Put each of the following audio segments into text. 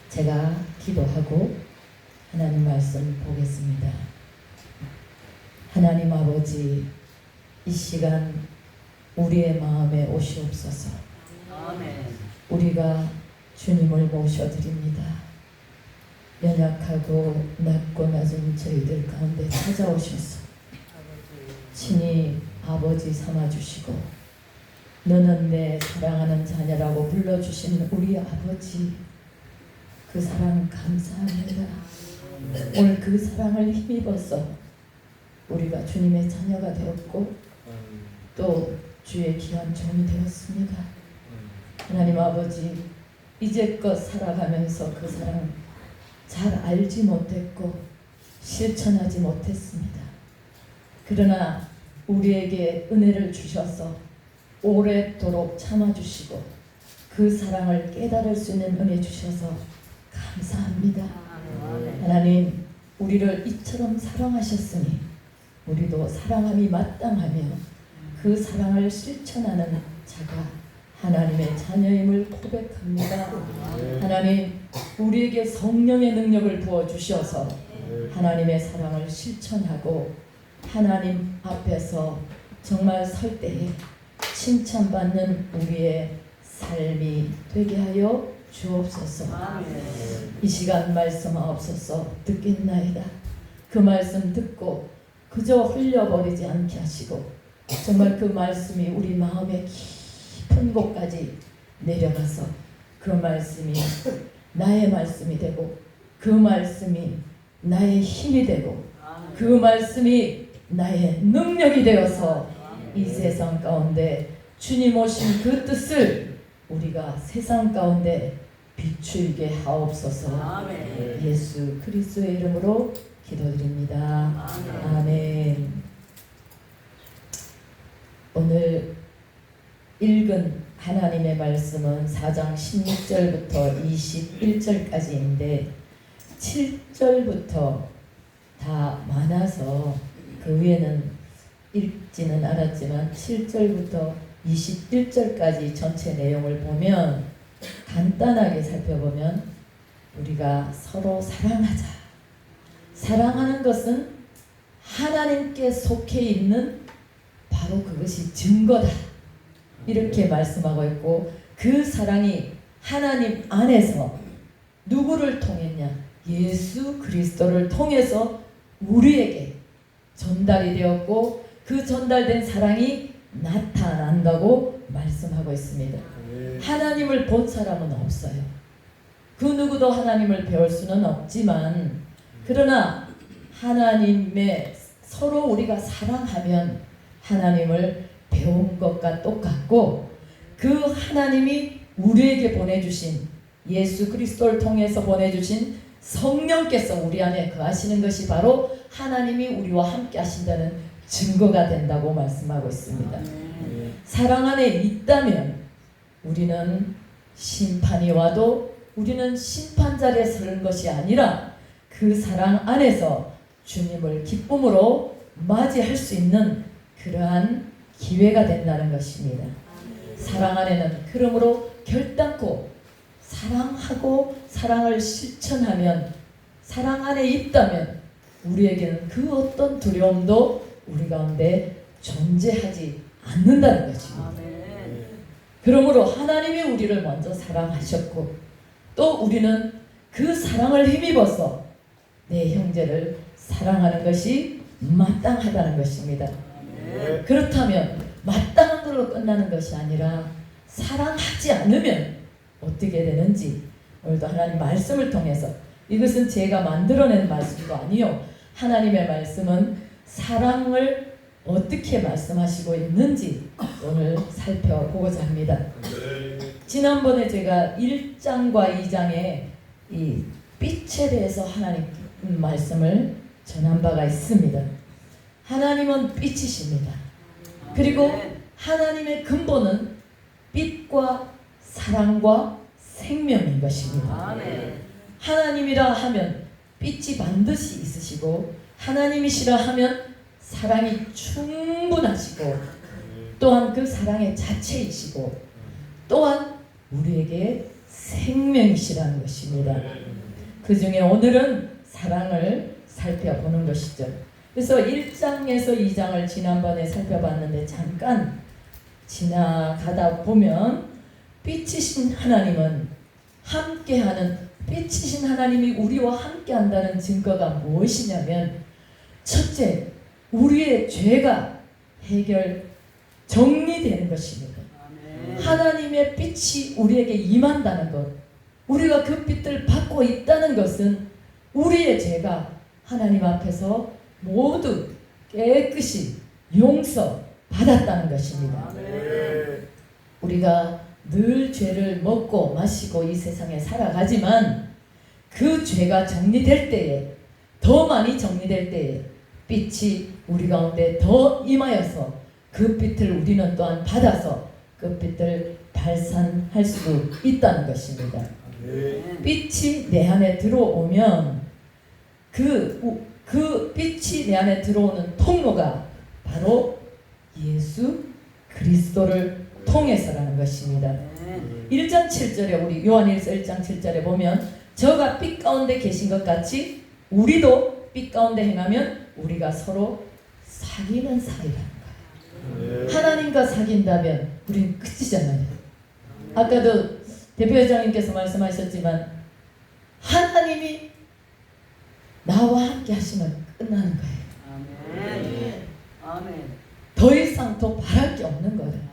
제가 기도하고 하나님 말씀 보겠습니다. 하나님 아버지, 이 시간 우리의 마음에 오시옵소서. 아멘. 우리가 주님을 모셔드립니다. 연약하고 낮고 낮은 저희들 가운데 찾아오셔서 친히 아버지 삼아주시고 너는 내 사랑하는 자녀라고 불러주신 우리 아버지, 그 사랑 감사합니다. 오늘 그 사랑을 힘입어서 우리가 주님의 자녀가 되었고 또 주의 귀한 종이 되었습니다. 하나님 아버지, 이제껏 살아가면서 그 사랑 잘 알지 못했고 실천하지 못했습니다. 그러나 우리에게 은혜를 주셔서 오랫도록 참아주시고 그 사랑을 깨달을 수 있는 은혜 주셔서 감사합니다. 하나님, 우리를 이처럼 사랑하셨으니 우리도 사랑함이 마땅하며 그 사랑을 실천하는 자가 하나님의 자녀임을 고백합니다. 하나님, 우리에게 성령의 능력을 부어주셔서 하나님의 사랑을 실천하고 하나님 앞에서 정말 설 때에 칭찬받는 우리의 삶이 되게 하여 주옵소서. 이 시간 말씀하옵소서. 듣겠나이다. 그 말씀 듣고 그저 흘려버리지 않게 하시고 정말 그 말씀이 우리 마음의 깊은 곳까지 내려가서 그 말씀이 나의 말씀이 되고 그 말씀이 나의 힘이 되고 그 말씀이 나의 능력이 되어서 이 세상 가운데 주님 오신 그 뜻을 우리가 세상 가운데 비추게 하옵소서. 예수 그리스도의 이름으로 기도드립니다. 아멘. 오늘 읽은 하나님의 말씀은 4장 16절부터 21절까지인데 7절부터 다 많아서 그 위에는 읽지는 않았지만 7절부터 21절까지 전체 내용을 보면 간단하게 살펴보면 우리가 서로 사랑하자. 사랑하는 것은 하나님께 속해 있는 바로 그것이 증거다. 이렇게 말씀하고 있고 그 사랑이 하나님 안에서 누구를 통했냐? 예수 그리스도를 통해서 우리에게 전달이 되었고 그 전달된 사랑이 나타난다고 말씀하고 있습니다. 하나님을 본 사람은 없어요. 그 누구도 하나님을 배울 수는 없지만 그러나 하나님의 서로 우리가 사랑하면 하나님을 배운 것과 똑같고 그 하나님이 우리에게 보내주신 예수 그리스도를 통해서 보내주신 성령께서 우리 안에 거하시는 것이 바로 하나님이 우리와 함께 하신다는 증거가 된다고 말씀하고 있습니다. 사랑 안에 있다면 우리는 심판이 와도 우리는 심판 자리에 서는 것이 아니라 그 사랑 안에서 주님을 기쁨으로 맞이할 수 있는 그러한 기회가 된다는 것입니다. 사랑 안에는 그러므로 결단코 사랑하고 사랑을 실천하면 사랑 안에 있다면 우리에게는 그 어떤 두려움도 우리 가운데 존재하지 않는다는 것입니다. 그러므로 하나님이 우리를 먼저 사랑하셨고 또 우리는 그 사랑을 힘입어서 내 형제를 사랑하는 것이 마땅하다는 것입니다. 그렇다면 마땅한 걸로 끝나는 것이 아니라 사랑하지 않으면 어떻게 되는지 오늘도 하나님 말씀을 통해서 이것은 제가 만들어낸 말씀도 아니요 하나님의 말씀은 사랑을 어떻게 말씀하시고 있는지 오늘 살펴보고자 합니다. 지난번에 제가 1장과 2장에 이 빛에 대해서 하나님 말씀을 전한 바가 있습니다. 하나님은 빛이십니다. 그리고 하나님의 근본은 빛과 사랑과 생명인 것입니다. 하나님이라 하면 빛이 반드시 있으시고 하나님이시라 하면 사랑이 충분하시고 또한 그 사랑의 자체이시고 또한 우리에게 생명이시라는 것입니다. 그 중에 오늘은 사랑을 살펴보는 것이죠. 그래서 1장에서 2장을 지난번에 살펴봤는데 잠깐 지나가다 보면 빛이신 하나님은 함께하는, 빛이신 하나님이 우리와 함께한다는 증거가 무엇이냐면, 첫째, 우리의 죄가 정리되는 것입니다. 하나님의 빛이 우리에게 임한다는 것, 우리가 그 빛을 받고 있다는 것은 우리의 죄가 하나님 앞에서 모두 깨끗이 용서받았다는 것입니다. 우리가 늘 죄를 먹고 마시고 이 세상에 살아가지만 그 죄가 정리될 때에, 더 많이 정리될 때에 빛이 우리 가운데 더 임하여서 그 빛을 우리는 또한 받아서 그 빛을 발산할 수 있다는 것입니다. 빛이 내 안에 들어오면 그 빛이 내 안에 들어오는 통로가 바로 예수 그리스도를 통해서라는 것입니다. 1장 7절에 우리 요한일서 1장 7절에 보면 저가 빛 가운데 계신 것 같이 우리도 빛 가운데 행하면 우리가 서로 사귀는 사이라는 거예요. 하나님과 사귄다면 우리는 끝이잖아요. 아까도 대표회장님께서 말씀하셨지만 하나님이 나와 함께 하시면 끝나는 거예요. 더 이상 더 바랄 게 없는 거예요.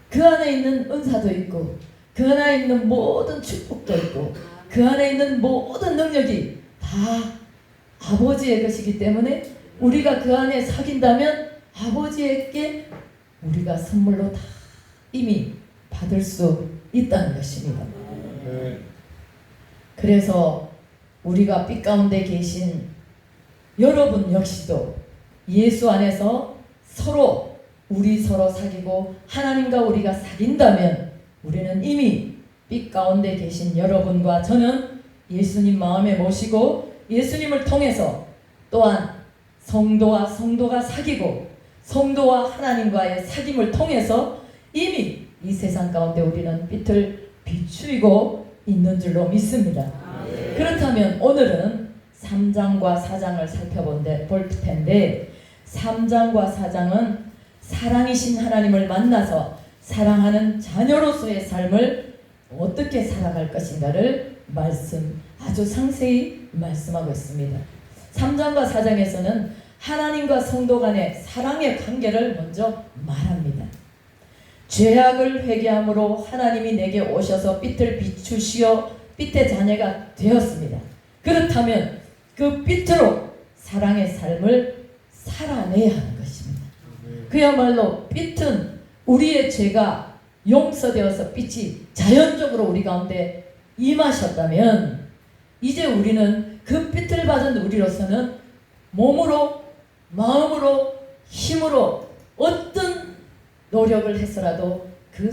그 안에 있는 은사도 있고 그 안에 있는 모든 축복도 있고 그 안에 있는 모든 능력이 다 아버지의 것이기 때문에 우리가 그 안에 사귄다면 아버지에게 우리가 선물로 다 이미 받을 수 있다는 것입니다. 그래서 우리가 빛 가운데 계신 여러분 역시도 예수 안에서 우리 서로 사귀고 하나님과 우리가 사귄다면 우리는 이미 빛 가운데 계신 여러분과 저는 예수님 마음에 모시고 예수님을 통해서 또한 성도가 사귀고 성도와 하나님과의 사귐을 통해서 이미 이 세상 가운데 우리는 빛을 비추이고 있는 줄로 믿습니다. 그렇다면 오늘은 3장과 4장을 살펴볼 텐데 3장과 4장은 사랑이신 하나님을 만나서 사랑하는 자녀로서의 삶을 어떻게 살아갈 것인가를 아주 상세히 말씀하고 있습니다. 3장과 4장에서는 하나님과 성도 간의 사랑의 관계를 먼저 말합니다. 죄악을 회개함으로 하나님이 내게 오셔서 빛을 비추시어 빛의 자녀가 되었습니다. 그렇다면 그 빛으로 사랑의 삶을 살아내야 하는 것입니다. 그야말로 빛은 우리의 죄가 용서되어서 빛이 자연적으로 우리 가운데 임하셨다면 이제 우리는 그 빛을 받은 우리로서는 몸으로, 마음으로, 힘으로 어떤 노력을 해서라도 그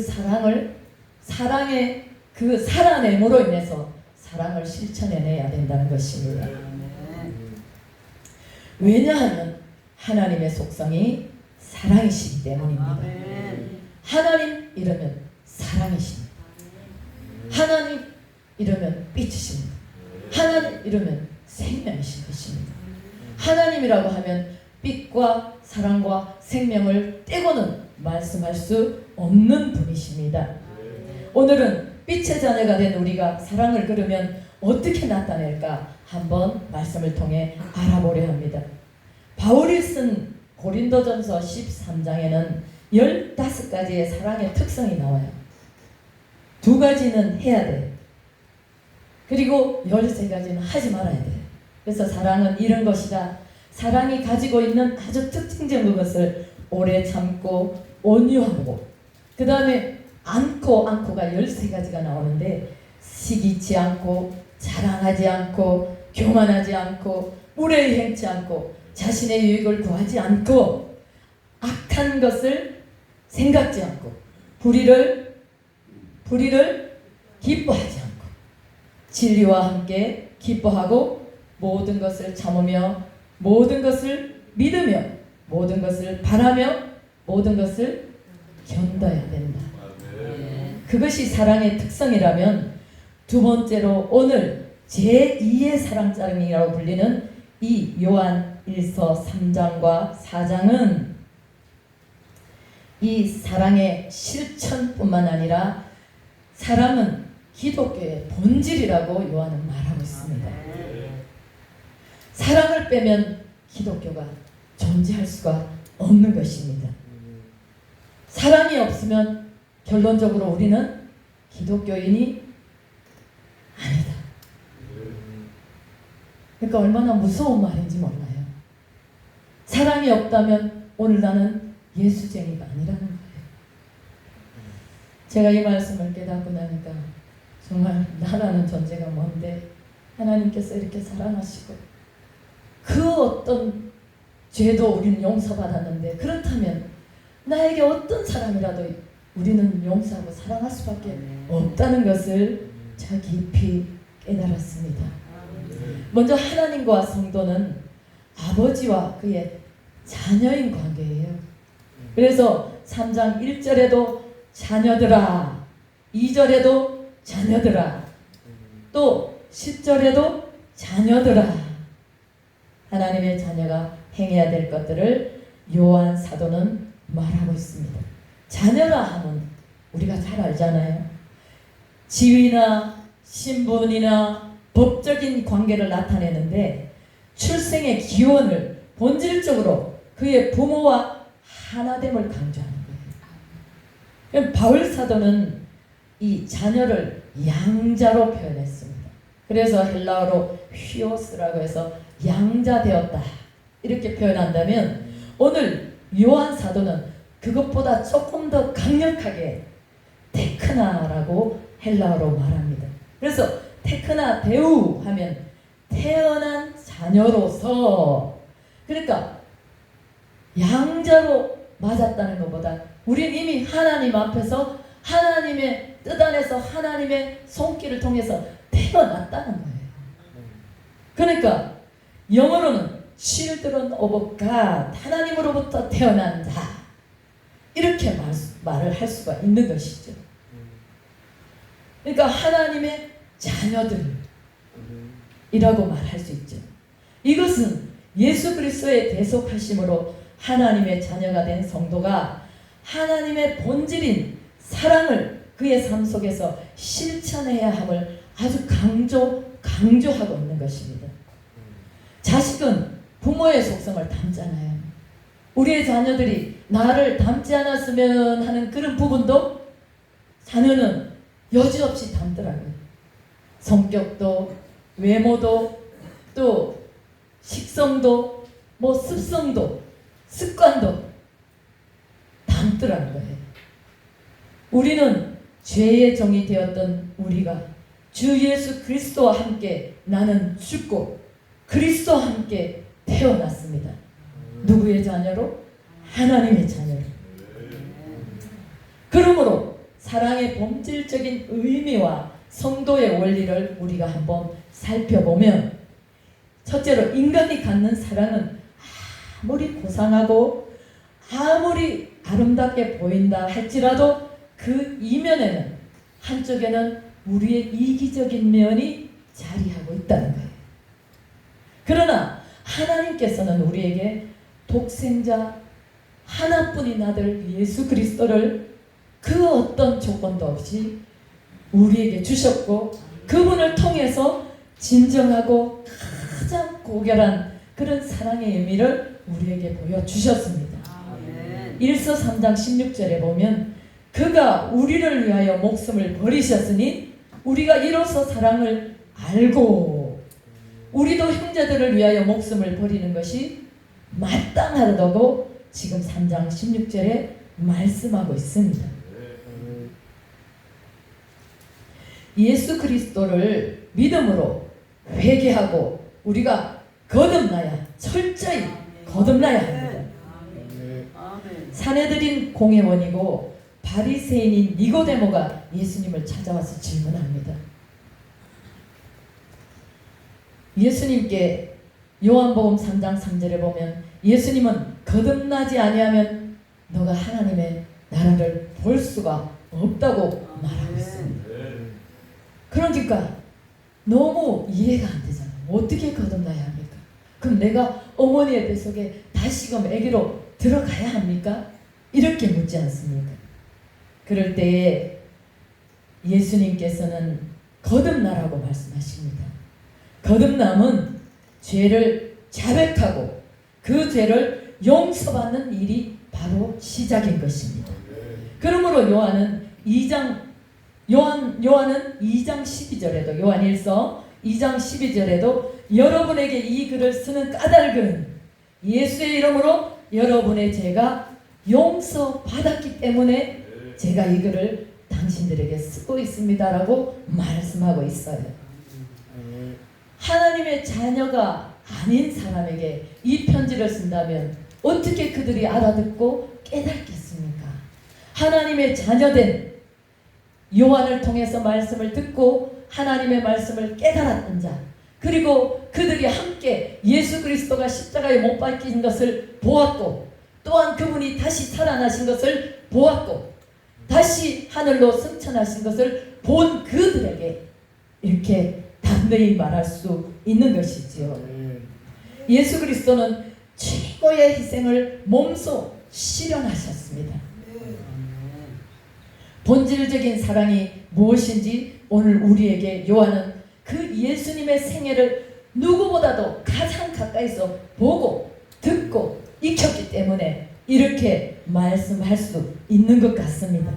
사랑의 그 살아냄으로 인해서 사랑을 실천해내야 된다는 것입니다. 왜냐하면 하나님의 속성이 사랑이시기 때문입니다. 하나님 이러면 사랑이십니다. 하나님 이러면 빛이십니다. 하나님 이러면 생명이신 것입니다. 하나님이라고 하면 빛과 사랑과 생명을 떼고는 말씀할 수 없는 분이십니다. 오늘은 빛의 자녀가 된 우리가 사랑을 그러면 어떻게 나타낼까 한번 말씀을 통해 알아보려 합니다. 바울이 쓴 고린도전서 13장에는 15가지의 사랑의 특성이 나와요. 2가지는 해야 돼. 그리고 13가지는 하지 말아야 돼. 그래서 사랑은 이런 것이다. 사랑이 가지고 있는 아주 특징적인 것을 오래 참고 온유하고 그 다음에 않고가 13가지가 나오는데 시기치 않고 자랑하지 않고 교만하지 않고 무례히 행치 않고 자신의 유익을 구하지 않고 악한 것을 생각지 않고 불의를 기뻐하지 않고 진리와 함께 기뻐하고 모든 것을 참으며 모든 것을 믿으며 모든 것을 바라며 모든 것을 견뎌야 된다. 그것이 사랑의 특성이라면 두 번째로 오늘 제2의 사랑자랑이라고 불리는 이 요한 1서 3장과 4장은 이 사랑의 실천뿐만 아니라 사랑은 기독교의 본질이라고 요한은 말하고 있습니다. 사랑을 빼면 기독교가 존재할 수가 없는 것입니다. 사랑이 없으면 결론적으로 우리는 기독교인이 아니다. 그러니까 얼마나 무서운 말인지 몰라요. 사랑이 없다면 오늘 나는 예수쟁이가 아니라는 거예요. 제가 이 말씀을 깨닫고 나니까 정말 나라는 존재가 뭔데 하나님께서 이렇게 사랑하시고 그 어떤 죄도 우리는 용서받았는데 그렇다면 나에게 어떤 사람이라도 우리는 용서하고 사랑할 수밖에 없다는 것을 제가 깊이 깨달았습니다. 먼저 하나님과 성도는 아버지와 그의 자녀인 관계예요. 그래서 3장 1절에도 자녀들아, 2절에도 자녀들아, 또 10절에도 자녀들아, 하나님의 자녀가 행해야 될 것들을 요한 사도는 말하고 있습니다. 자녀라 하면 우리가 잘 알잖아요. 지위나 신분이나 법적인 관계를 나타내는데 출생의 기원을 본질적으로 그의 부모와 하나됨을 강조하는 거예요. 바울 사도는 이 자녀를 양자로 표현했습니다. 그래서 헬라어로 휘오스라고 해서 양자되었다 이렇게 표현한다면 오늘 요한 사도는 그것보다 조금 더 강력하게 테크나라고 헬라어로 말합니다. 그래서 테크나 데우 하면 태어난 자녀로서, 그러니까 양자로 맞았다는 것보다 우리는 이미 하나님 앞에서 하나님의 뜻 안에서 하나님의 손길을 통해서 태어났다는 거예요. 그러니까 영어로는 children of God, 하나님으로부터 태어난 자, 이렇게 말을 할 수가 있는 것이죠. 그러니까 하나님의 자녀들이라고 말할 수 있죠. 이것은 예수 그리스도의 대속하심으로 하나님의 자녀가 된 성도가 하나님의 본질인 사랑을 그의 삶 속에서 실천해야 함을 아주 강조하고 있는 것입니다. 자식은 부모의 속성을 담잖아요. 우리의 자녀들이 나를 닮지 않았으면 하는 그런 부분도 자녀는 여지없이 담더라고요. 성격도, 외모도, 또 식성도, 습성도, 습관도 담더라는 거예요. 우리는 죄의 종이 되었던 우리가 주 예수 그리스도와 함께 나는 죽고 그리스도와 함께 태어났습니다. 누구의 자녀로? 하나님의 자녀로. 그러므로 사랑의 본질적인 의미와 성도의 원리를 우리가 한번 살펴보면, 첫째로 인간이 갖는 사랑은 아무리 고상하고 아무리 아름답게 보인다 할지라도 그 이면에는, 한쪽에는 우리의 이기적인 면이 자리하고 있다는 거예요. 그러나 하나님께서는 우리에게 독생자 하나뿐인 아들 예수 그리스도를 그 어떤 조건도 없이 우리에게 주셨고, 그분을 통해서 진정하고 가장 고결한 그런 사랑의 의미를 우리에게 보여주셨습니다. 1서 3장 16절에 보면 그가 우리를 위하여 목숨을 버리셨으니 우리가 이로써 사랑을 알고 우리도 형제들을 위하여 목숨을 버리는 것이 마땅하다고 지금 3장 16절에 말씀하고 있습니다. 예수 그리스도를 믿음으로 회개하고 우리가 거듭나야, 철저히 거듭나야 합니다. 사내들인 공회원이고 바리새인인 니고데모가 예수님을 찾아와서 질문합니다. 예수님께 요한복음 3장 3절에 보면 예수님은 거듭나지 아니하면 너가 하나님의 나라를 볼 수가 없다고 말하고 있습니다. 그러니까 너무 이해가 안 되잖아요. 어떻게 거듭나야 합니까? 그럼 내가 어머니의 뱃속에 다시금 아기로 들어가야 합니까? 이렇게 묻지 않습니까? 그럴 때에 예수님께서는 거듭나라고 말씀하십니다. 거듭남은 죄를 자백하고 그 죄를 용서받는 일이 바로 시작인 것입니다. 그러므로 요한은 2장 12절에도 요한일서 2장 12절에도 여러분에게 이 글을 쓰는 까닭은 예수의 이름으로 여러분의 죄가 용서받았기 때문에 제가 이 글을 당신들에게 쓰고 있습니다라고 말씀하고 있어요. 하나님의 자녀가 아닌 사람에게 이 편지를 쓴다면 어떻게 그들이 알아듣고 깨닫겠습니까? 하나님의 자녀된 요한을 통해서 말씀을 듣고 하나님의 말씀을 깨달았던 자, 그리고 그들이 함께 예수 그리스도가 십자가에 못 박힌 것을 보았고 또한 그분이 다시 살아나신 것을 보았고 다시 하늘로 승천하신 것을 본 그들에게 이렇게 담대히 말할 수 있는 것이지요. 예수 그리스도는 최고의 희생을 몸소 실현하셨습니다. 본질적인 사랑이 무엇인지 오늘 우리에게 요한은 그 예수님의 생애를 누구보다도 가장 가까이서 보고 듣고 익혔기 때문에 이렇게 말씀할 수 있는 것 같습니다.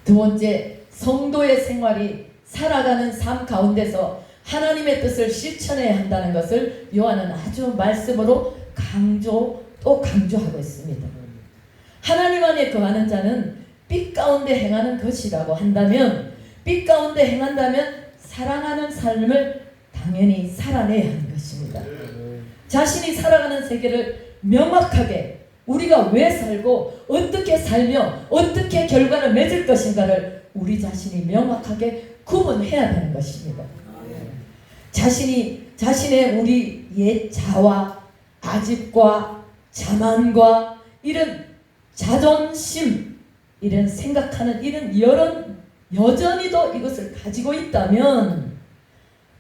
두 번째, 성도의 생활이 살아가는 삶 가운데서 하나님의 뜻을 실천해야 한다는 것을 요한은 아주 말씀으로 또 강조하고 있습니다. 하나님 안에 거하는 자는 빛 가운데 행하는 것이라고 한다면, 빛 가운데 행한다면 사랑하는 삶을 당연히 살아내야 하는 것입니다. 자신이 살아가는 세계를 명확하게 우리가 왜 살고 어떻게 살며 어떻게 결과를 맺을 것인가를 우리 자신이 명확하게 구분해야 되는 것입니다. 자신의 우리 옛 자와 아집과 자만과 이런 자존심, 이런 생각하는 이런 여전히도 이것을 가지고 있다면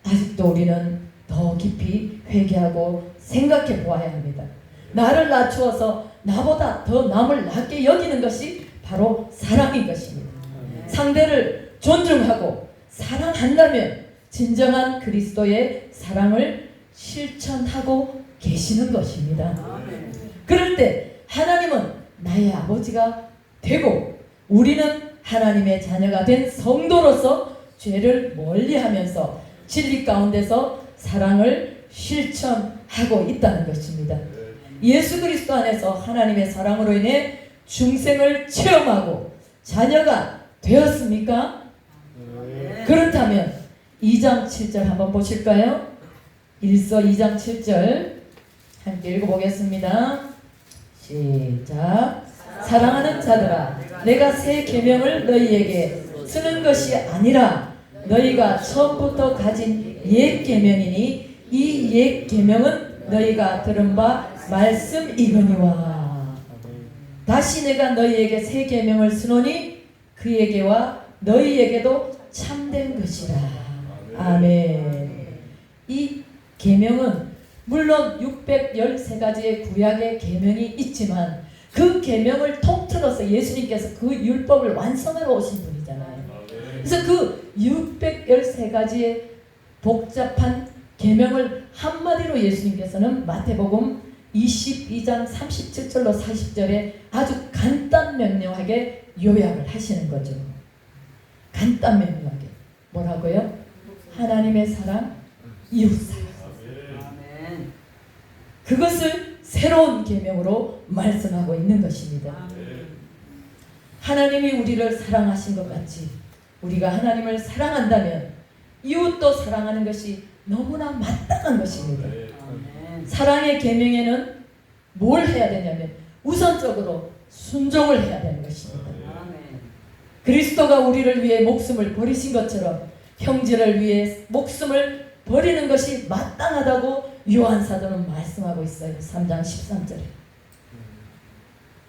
아직도 우리는 더 깊이 회개하고 생각해 보아야 합니다. 나를 낮추어서 나보다 더 남을 낮게 여기는 것이 바로 사랑인 것입니다. 상대를 존중하고 사랑한다면 진정한 그리스도의 사랑을 실천하고 계시는 것입니다. 그럴 때 하나님은 나의 아버지가 되고 우리는 하나님의 자녀가 된 성도로서 죄를 멀리하면서 진리 가운데서 사랑을 실천하고 있다는 것입니다. 예수 그리스도 안에서 하나님의 사랑으로 인해 중생을 체험하고 자녀가 되었습니까? 그렇다면 2장 7절 한번 보실까요? 1서 2장 7절 함께 읽어보겠습니다. 시작. 사랑하는 자들아, 내가 새 계명을 너희에게 쓰는 것이 아니라 너희가 처음부터 가진 옛 계명이니 이 옛 계명은 너희가 들은 바 말씀이거니와 다시 내가 너희에게 새 계명을 쓰노니 그에게와 너희에게도 참된 것이라. 아멘. 이 계명은 물론 613가지의 구약의 계명이 있지만 그 계명을 통틀어서 예수님께서 그 율법을 완성하러 오신 분이잖아요. 그래서 그 613가지의 복잡한 계명을 한마디로 예수님께서는 마태복음 22장 37절로 40절에 아주 간단 명료하게 요약을 하시는 거죠. 간단 명료하게. 뭐라고요? 하나님의 사랑, 이웃 사랑. 그것을 새로운 계명으로 말씀하고 있는 것입니다. 하나님이 우리를 사랑하신 것 같이 우리가 하나님을 사랑한다면 이웃도 사랑하는 것이 너무나 마땅한 것입니다. 사랑의 계명에는 뭘 해야 되냐면 우선적으로 순종을 해야 되는 것입니다. 그리스도가 우리를 위해 목숨을 버리신 것처럼 형제를 위해 목숨을 버리는 것이 마땅하다고 요한 사도는 말씀하고 있어요. 3장 13절에.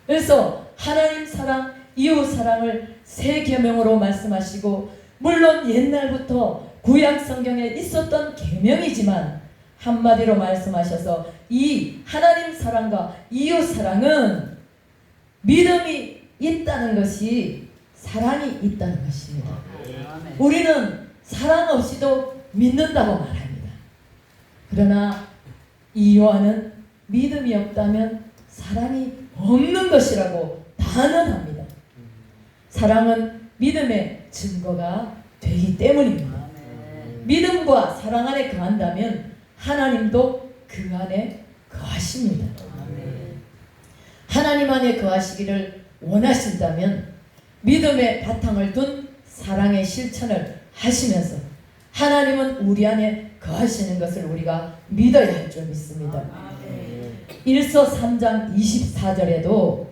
그래서 하나님 사랑, 이웃 사랑을 새 계명으로 말씀하시고, 물론 옛날부터 구약 성경에 있었던 계명이지만 한마디로 말씀하셔서 이 하나님 사랑과 이웃 사랑은 믿음이 있다는 것이 사랑이 있다는 것입니다. 우리는 사랑 없이도 믿는다고 말합니다. 그러나 이 요한은 믿음이 없다면 사랑이 없는 것이라고 단언합니다. 사랑은 믿음의 증거가 되기 때문입니다. 믿음과 사랑 안에 거한다면 하나님도 그 안에 거하십니다. 하나님 안에 거하시기를 원하신다면 믿음의 바탕을 둔 사랑의 실천을 하시면서 하나님은 우리 안에 거하시는 것을 우리가 믿어야 할 줄 믿습니다. 1서 3장 24절에도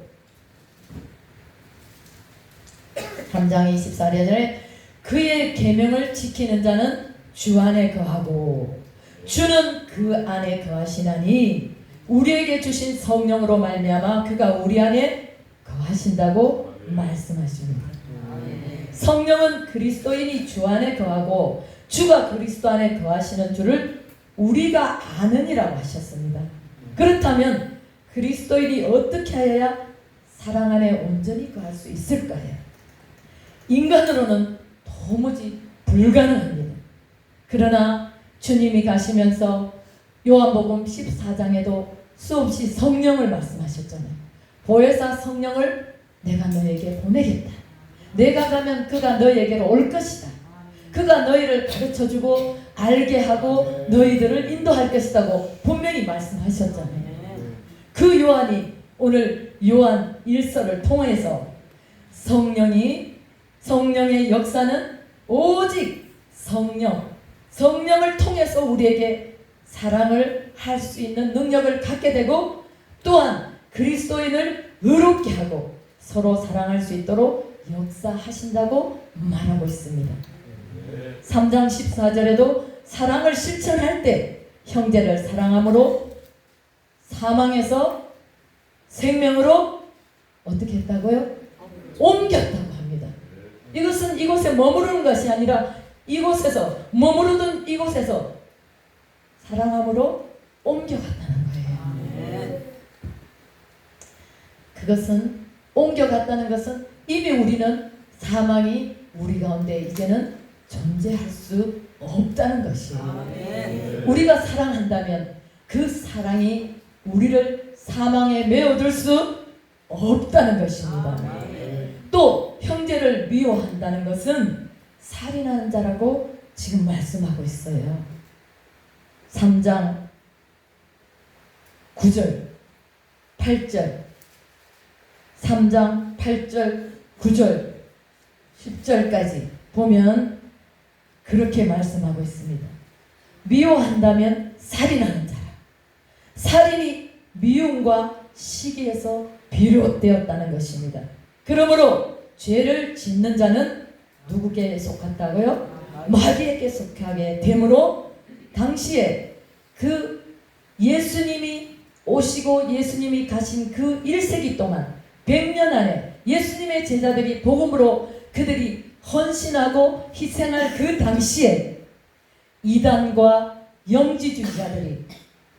3장 24절에 그의 계명을 지키는 자는 주 안에 거하고 주는 그 안에 거하시나니 우리에게 주신 성령으로 말미암아 그가 우리 안에 거하신다고 말씀하십니다. 성령은 그리스도인이 주 안에 거하고 주가 그리스도 안에 거하시는 줄을 우리가 아느니라고 하셨습니다. 그렇다면 그리스도인이 어떻게 하여야 사랑 안에 온전히 거할 수 있을까요? 인간으로는 도무지 불가능합니다. 그러나 주님이 가시면서 요한복음 14장에도 수없이 성령을 말씀하셨잖아요. 보혜사 성령을 내가 너에게 보내겠다. 내가 가면 그가 너에게로 올 것이다. 그가 너희를 가르쳐주고 알게 하고 너희들을 인도할 것이라고 분명히 말씀하셨잖아요. 그 요한이 오늘 요한 1서를 통해서 성령의 역사는 오직 성령을 통해서 우리에게 사랑을 할 수 있는 능력을 갖게 되고 또한 그리스도인을 의롭게 하고 서로 사랑할 수 있도록 역사하신다고 말하고 있습니다. 3장 14절에도 사랑을 실천할 때 형제를 사랑함으로 사망에서 생명으로 어떻게 했다고요? 옮겼다고 합니다. 이것은 이곳에 머무르는 것이 아니라 이곳에서 머무르던 이곳에서 사랑함으로 옮겨갔다는 거예요. 그것은 옮겨갔다는 것은 이미 우리는 사망이 우리 가운데 이제는 존재할 수 없다는 것이에요. 우리가 사랑한다면 그 사랑이 우리를 사망에 메어둘 수 없다는 것입니다. 또 형제를 미워한다는 것은 살인하는 자라고 지금 말씀하고 있어요. 3장 9절 8절 3장 8절 9절 10절까지 보면 그렇게 말씀하고 있습니다. 미워한다면 살인하는 자라. 살인이 미움과 시기에서 비롯되었다는 것입니다. 그러므로 죄를 짓는 자는 누구에게 속한다고요? 마귀에게 속하게 되므로 당시에 그 예수님이 오시고 예수님이 가신 그 1세기 동안 100년 안에 예수님의 제자들이 복음으로 그들이 헌신하고 희생할 그 당시에 이단과 영지주의자들이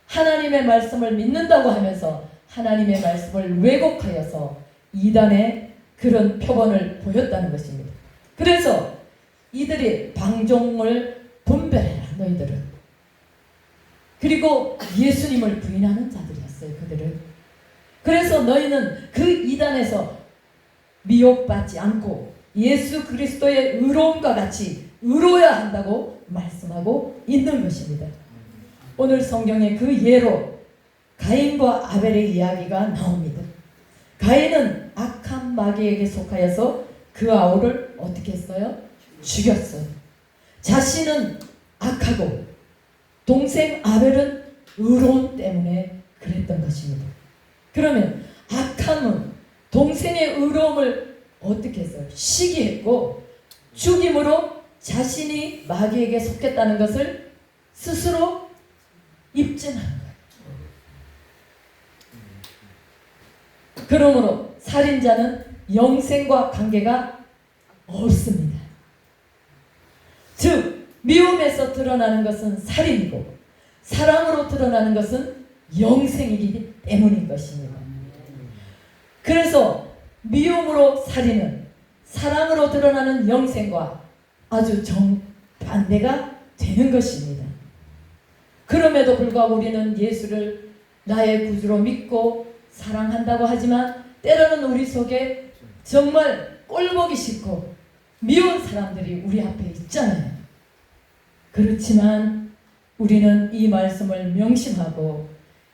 하나님의 말씀을 믿는다고 하면서 하나님의 말씀을 왜곡하여서 이단의 그런 표본을 보였다는 것입니다. 그래서 이들이 방종을 분별해라 너희들은. 그리고 예수님을 부인하는 자들이었어요. 그들은. 그래서 너희는 그 이단에서 미혹받지 않고 예수 그리스도의 의로움과 같이 의로워야 한다고 말씀하고 있는 것입니다. 오늘 성경에 그 예로 가인과 아벨의 이야기가 나옵니다. 가인은 악한 마귀에게 속하여서 그 아우를 어떻게 했어요? 죽였어요. 자신은 악하고 동생 아벨은 의로움 때문에 그랬던 것입니다. 그러면 악함은 동생의 의로움을 어떻게 했어요? 시기했고 죽임으로 자신이 마귀에게 속했다는 것을 스스로 입증하는 거예요. 그러므로 살인자는 영생과 관계가 없습니다. 즉 미움에서 드러나는 것은 살인이고 사랑으로 드러나는 것은 영생이기 때문인 것입니다. 그래서 미움으로 살인은 사랑으로 드러나는 영생과 아주 정반대가 되는 것입니다. 그럼에도 불구하고 우리는 예수를 나의 구주로 믿고 사랑한다고 하지만 때로는 우리 속에 정말 꼴보기 싫고 미운 사람들이 우리 앞에 있잖아요. 그렇지만 우리는 이 말씀을 명심하고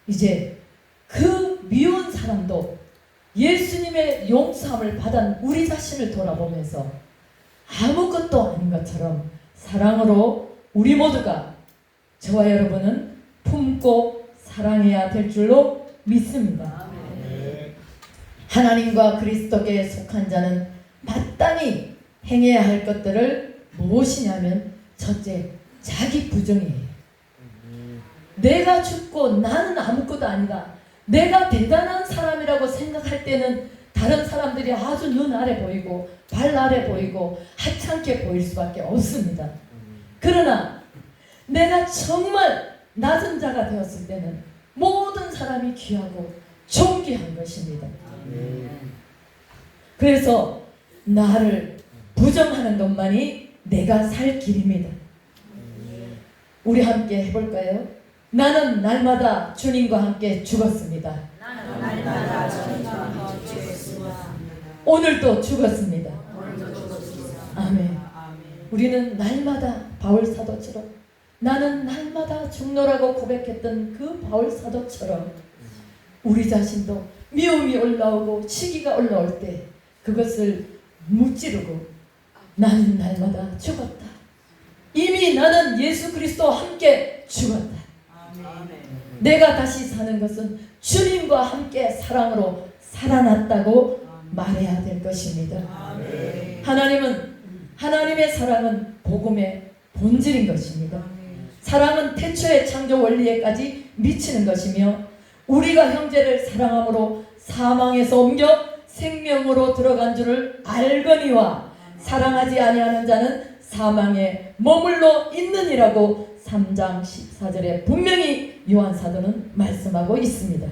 이제 그 미운 사람도 예수님의 용서함을 받은 우리 자신을 돌아보면서 아무것도 아닌 것처럼 사랑으로 우리 모두가 저와 여러분은 품고 사랑해야 될 줄로 믿습니다. 하나님과 그리스도께 속한 자는 마땅히 행해야 할 것들을 무엇이냐면 첫째, 자기 부정이에요. 내가 죽고 나는 아무것도 아니다. 내가 대단한 사람이라고 생각할 때는 다른 사람들이 아주 눈 아래 보이고 발 아래 보이고 하찮게 보일 수밖에 없습니다. 그러나 내가 정말 낮은 자가 되었을 때는 모든 사람이 귀하고 존귀한 것입니다. 그래서 나를 부정하는 것만이 내가 살 길입니다. 우리 함께 해볼까요? 나는 날마다 주님과 함께 죽었습니다. 나는 날마다 주님과 함께 죽었습니다. 오늘도 죽었습니다. 오늘도 죽었습니다. 아멘. 우리는 날마다 바울 사도처럼 나는 날마다 죽노라고 고백했던 그 바울 사도처럼 우리 자신도 미움이 올라오고 시기가 올라올 때 그것을 무찌르고 나는 날마다 죽었다. 이미 나는 예수 그리스도와 함께 죽었다. 내가 다시 사는 것은 주님과 함께 사랑으로 살아났다고 말해야 될 것입니다. 하나님은 하나님의 사랑은 복음의 본질인 것입니다. 사랑은 태초의 창조 원리에까지 미치는 것이며 우리가 형제를 사랑함으로 사망에서 옮겨 생명으로 들어간 줄을 알거니와 사랑하지 아니하는 자는 사망에 머물러 있느니라고 3장 14절에 분명히 요한 사도는 말씀하고 있습니다.